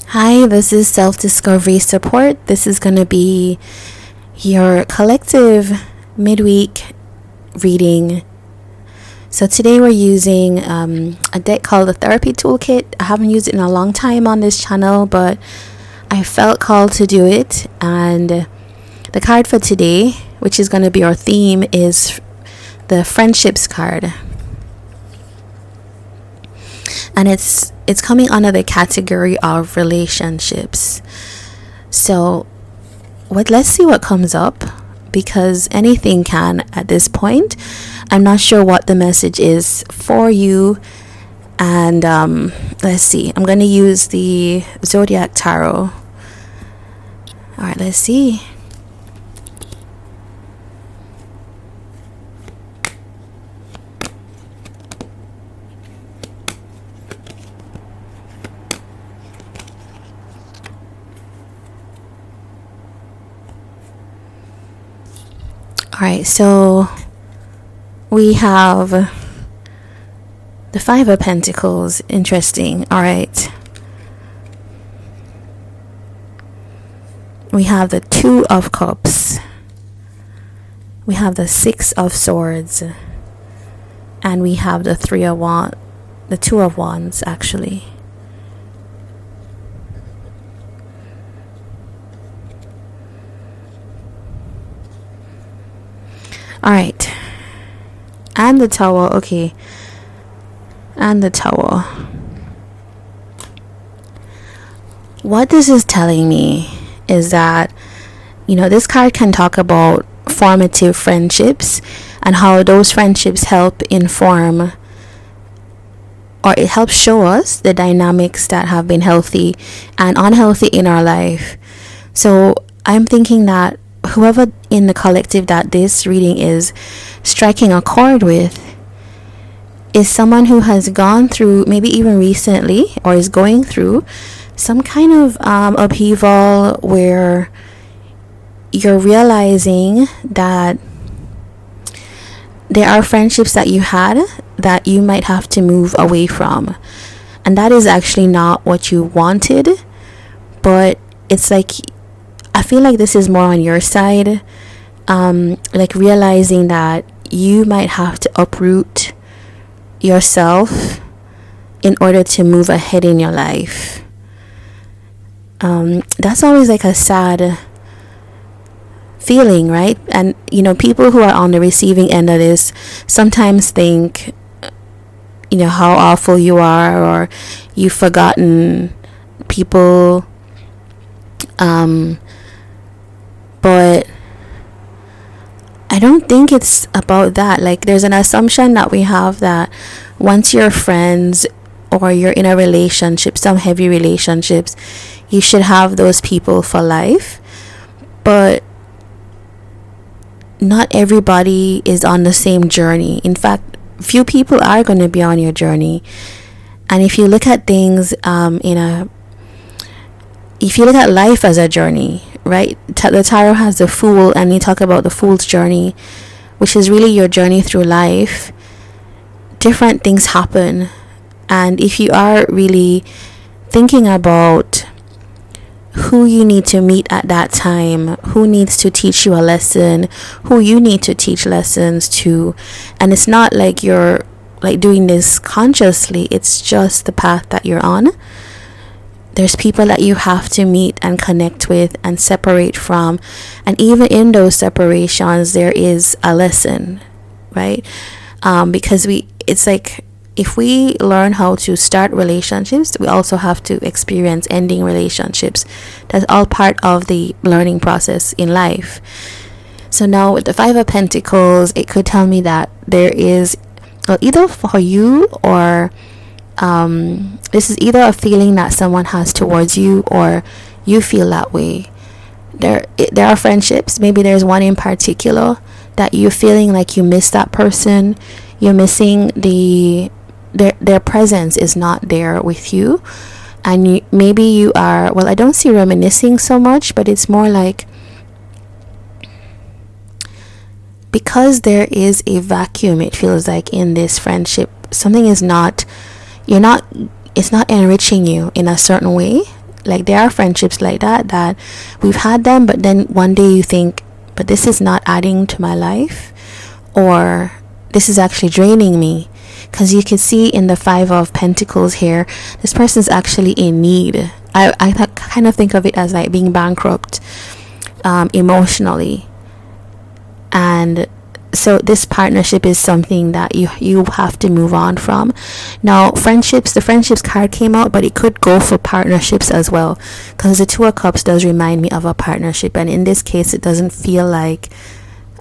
Hi, this is Self Discovery Support. This is going to be your collective midweek reading. So today we're using a deck called the Therapy Toolkit. I haven't used it in a long time on this channel, but I felt called to do it. And the card for today, which is going to be our theme, is the Friendships card. And it's coming under the category of relationships. So let's see what comes up, because anything can at this point. I'm not sure what the message is for you. And let's see. I'm going to use the Zodiac Tarot. All right, let's see. Alright, so we have the Five of Pentacles. Interesting. Alright. We have the Two of Cups. We have the Six of Swords. And we have the the Two of Wands, actually. Alright. And the Tower. Okay. And the Tower. What this is telling me is that, this card can talk about formative friendships and how those friendships help inform, or it helps show us the dynamics that have been healthy and unhealthy in our life. So I'm thinking that whoever in the collective that this reading is striking a chord with is someone who has gone through, maybe even recently, or is going through some kind of upheaval where you're realizing that there are friendships that you had that you might have to move away from, and that is actually not what you wanted. But it's like, I feel like this is more on your side, like realizing that you might have to uproot yourself in order to move ahead in your life. That's always like a sad feeling, right? And people who are on the receiving end of this sometimes think how awful you are, or you've forgotten people. But I don't think it's about that. Like, there's an assumption that we have that once you're friends or you're in a relationship, some heavy relationships, you should have those people for life. But not everybody is on the same journey. In fact, few people are going to be on your journey. And if you look at things if you look at life as a journey, right? The tarot has the Fool, and you talk about the Fool's journey, which is really your journey through life. Different things happen, and if you are really thinking about who you need to meet at that time, who needs to teach you a lesson, who you need to teach lessons to, and it's not like you're like doing this consciously, it's just the path that you're on. There's people that you have to meet and connect with and separate from. And even in those separations, there is a lesson, right? Because it's like, if we learn how to start relationships, we also have to experience ending relationships. That's all part of the learning process in life. So now with the Five of Pentacles, it could tell me that there is, well, either for you, or this is either a feeling that someone has towards you, or you feel that way. There are friendships, maybe there's one in particular that you're feeling like you miss that person. You're missing their presence is not there with you, and maybe you are, well, I don't see reminiscing so much, but it's more like, because there is a vacuum, it feels like, in this friendship, something is not, it's not enriching you in a certain way. Like, there are friendships like that we've had them, but then one day you think, but this is not adding to my life, or this is actually draining me. Because you can see in the Five of Pentacles here, this person's actually in need. I kind of think of it as like being bankrupt emotionally. And so this partnership is something that you have to move on from. Now, the friendships card came out, but it could go for partnerships as well, because the Two of Cups does remind me of a partnership, and in this case it doesn't feel like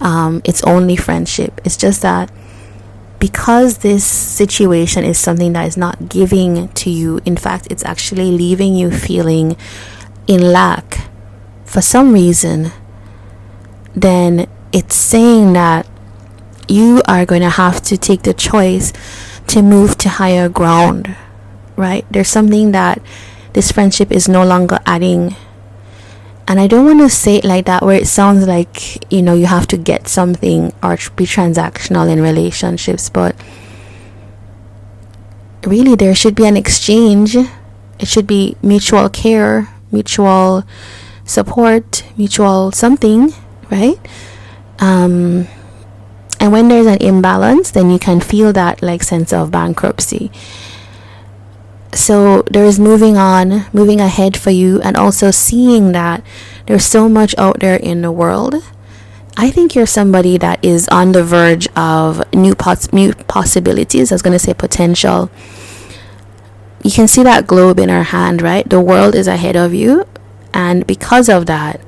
it's only friendship. It's just that because this situation is something that is not giving to you, in fact it's actually leaving you feeling in lack for some reason, then it's saying that you are going to have to take the choice to move to higher ground, right? There's something that this friendship is no longer adding. And I don't want to say it like that, where it sounds like, you have to get something or be transactional in relationships, but really there should be an exchange. It should be mutual care, mutual support, mutual something, right? And when there's an imbalance, then you can feel that like sense of bankruptcy. So there is moving ahead for you, and also seeing that there's so much out there in the world. I think you're somebody that is on the verge of new possibilities. I was going to say potential. You can see that globe in her hand, right? The world is ahead of you, and because of that,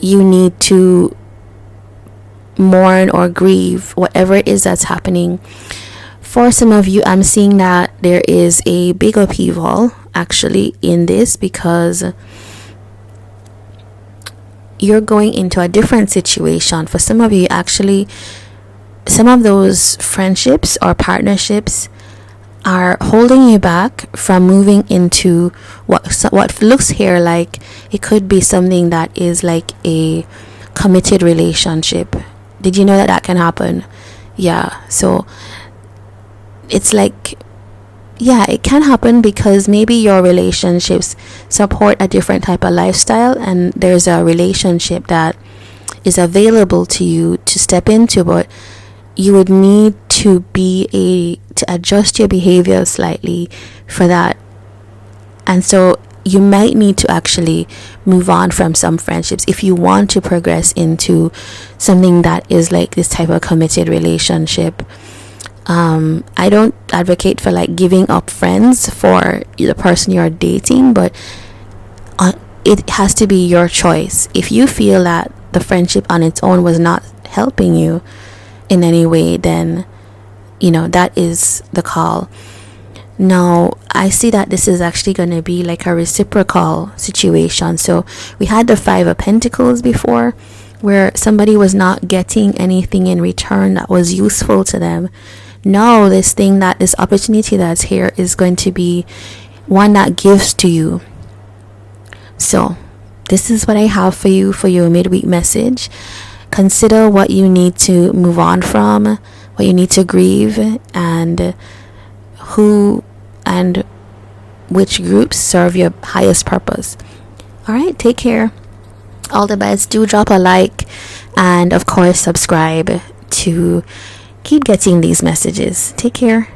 you need to mourn or grieve whatever it is that's happening. For some of you, I'm seeing that there is a big upheaval actually in this, because you're going into a different situation. For some of you, actually, some of those friendships or partnerships are holding you back from moving into what looks here like it could be something that is like a committed relationship. Did you know that can happen? Yeah. So it's like, yeah, it can happen, because maybe your relationships support a different type of lifestyle, and there's a relationship that is available to you to step into, but you would need to adjust your behavior slightly for that. And so you might need to actually move on from some friendships if you want to progress into something that is like this type of committed relationship. I don't advocate for like giving up friends for the person you're dating, but it has to be your choice. If you feel that the friendship on its own was not helping you in any way, then that is the call. Now, I see that this is actually going to be like a reciprocal situation. So we had the Five of Pentacles before, where somebody was not getting anything in return that was useful to them. Now, this opportunity that's here is going to be one that gives to you. So this is what I have for you for your midweek message. Consider what you need to move on from, what you need to grieve, and who and which groups serve your highest purpose. All right, take care. All the best. Do drop a like, and of course subscribe to keep getting these messages. Take care.